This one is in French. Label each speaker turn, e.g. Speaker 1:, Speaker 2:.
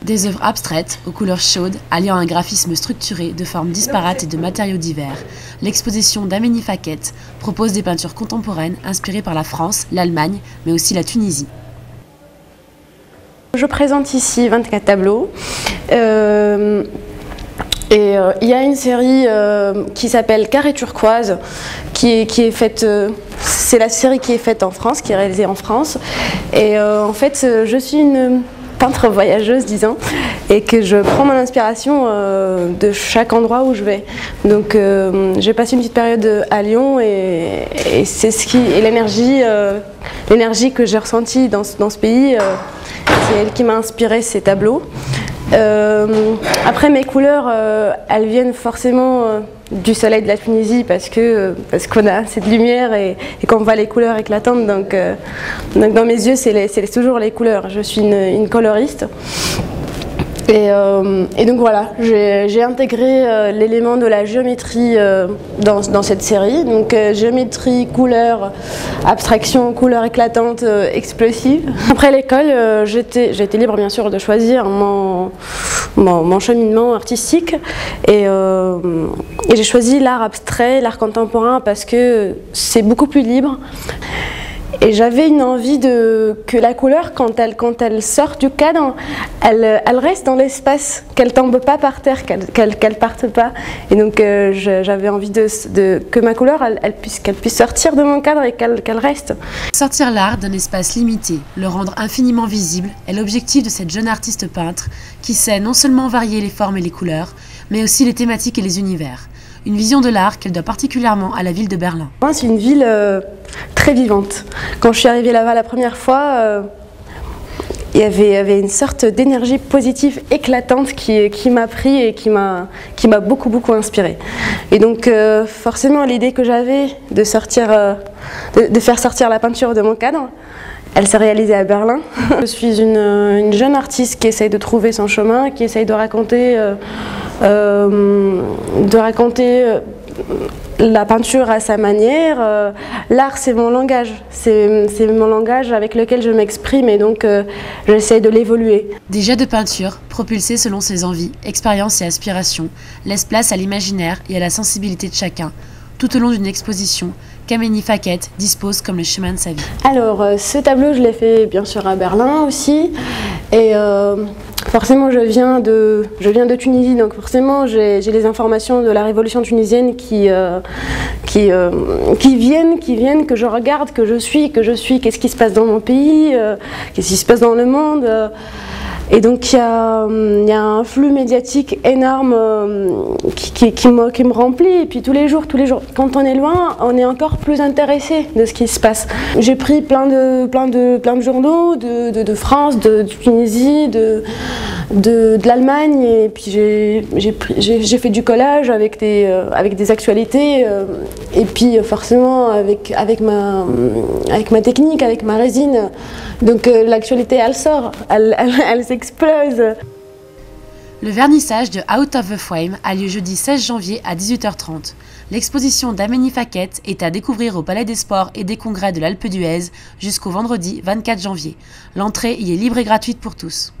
Speaker 1: Des œuvres abstraites, aux couleurs chaudes, alliant un graphisme structuré de formes disparates et de matériaux divers, l'exposition d'Aménie Faquette propose des peintures contemporaines inspirées par la France, l'Allemagne, mais aussi la Tunisie.
Speaker 2: Je présente ici 24 tableaux. Il y a une série qui s'appelle Carré turquoise, qui est faite, c'est la série qui est faite en France, qui est réalisée en France. Et en fait, je suis une peintre voyageuse, disons, et que je prends mon inspiration de chaque endroit où je vais. Donc j'ai passé une petite période à Lyon et c'est l'énergie que j'ai ressentie dans ce pays, c'est elle qui m'a inspiré ces tableaux. Après, mes couleurs, elles viennent forcément du soleil de la Tunisie parce qu'on a assez de lumière et qu'on voit les couleurs éclatantes. Donc dans mes yeux, c'est toujours les couleurs. Je suis une coloriste. Et donc voilà, j'ai intégré l'élément de la géométrie dans cette série. Donc géométrie, couleur, abstraction, couleur éclatante, explosive. Après l'école, j'étais libre bien sûr de choisir mon cheminement artistique. Et j'ai choisi l'art abstrait, l'art contemporain parce que c'est beaucoup plus libre. Et j'avais une envie que la couleur, quand elle sort du cadre, elle reste dans l'espace, qu'elle tombe pas par terre, qu'elle parte pas. Et donc j'avais envie que ma couleur, qu'elle puisse sortir de mon cadre et qu'elle reste.
Speaker 1: Sortir l'art d'un espace limité, le rendre infiniment visible, est l'objectif de cette jeune artiste peintre qui sait non seulement varier les formes et les couleurs, mais aussi les thématiques et les univers. Une vision de l'art qu'elle doit particulièrement à la ville de Berlin.
Speaker 2: C'est une ville très vivante. Quand je suis arrivée là-bas la première fois, il y avait une sorte d'énergie positive éclatante qui m'a pris et qui m'a beaucoup inspirée. Et donc forcément l'idée que j'avais de faire sortir la peinture de mon cadre, elle s'est réalisée à Berlin. Je suis une jeune artiste qui essaye de trouver son chemin, qui essaye de raconter la peinture à sa manière. L'art, c'est mon langage. C'est mon langage avec lequel je m'exprime et donc j'essaie de l'évoluer.
Speaker 1: Des jets de peinture, propulsés selon ses envies, expériences et aspirations, laissent place à l'imaginaire et à la sensibilité de chacun, tout au long d'une exposition qu'Aménie Faquette dispose comme le chemin de sa vie.
Speaker 2: Alors, ce tableau, je l'ai fait bien sûr à Berlin aussi. Et forcément, je viens de Tunisie, donc forcément, j'ai les informations de la révolution tunisienne qui viennent, que je regarde, que je suis, qu'est-ce qui se passe dans mon pays, qu'est-ce qui se passe dans le monde. Et donc il y a un flux médiatique énorme qui me remplit. Et puis tous les jours, quand on est loin, on est encore plus intéressé de ce qui se passe. J'ai pris plein de journaux de France, de Tunisie, de l'Allemagne, et puis j'ai fait du collage avec des actualités, et puis forcément avec ma technique, avec ma résine. Donc l'actualité, elle sort, elle s'explose.
Speaker 1: Le vernissage de Out of the Frame a lieu jeudi 16 janvier à 18h30. L'exposition d'Aménie Faquette est à découvrir au Palais des Sports et des Congrès de l'Alpe d'Huez jusqu'au vendredi 24 janvier. L'entrée y est libre et gratuite pour tous.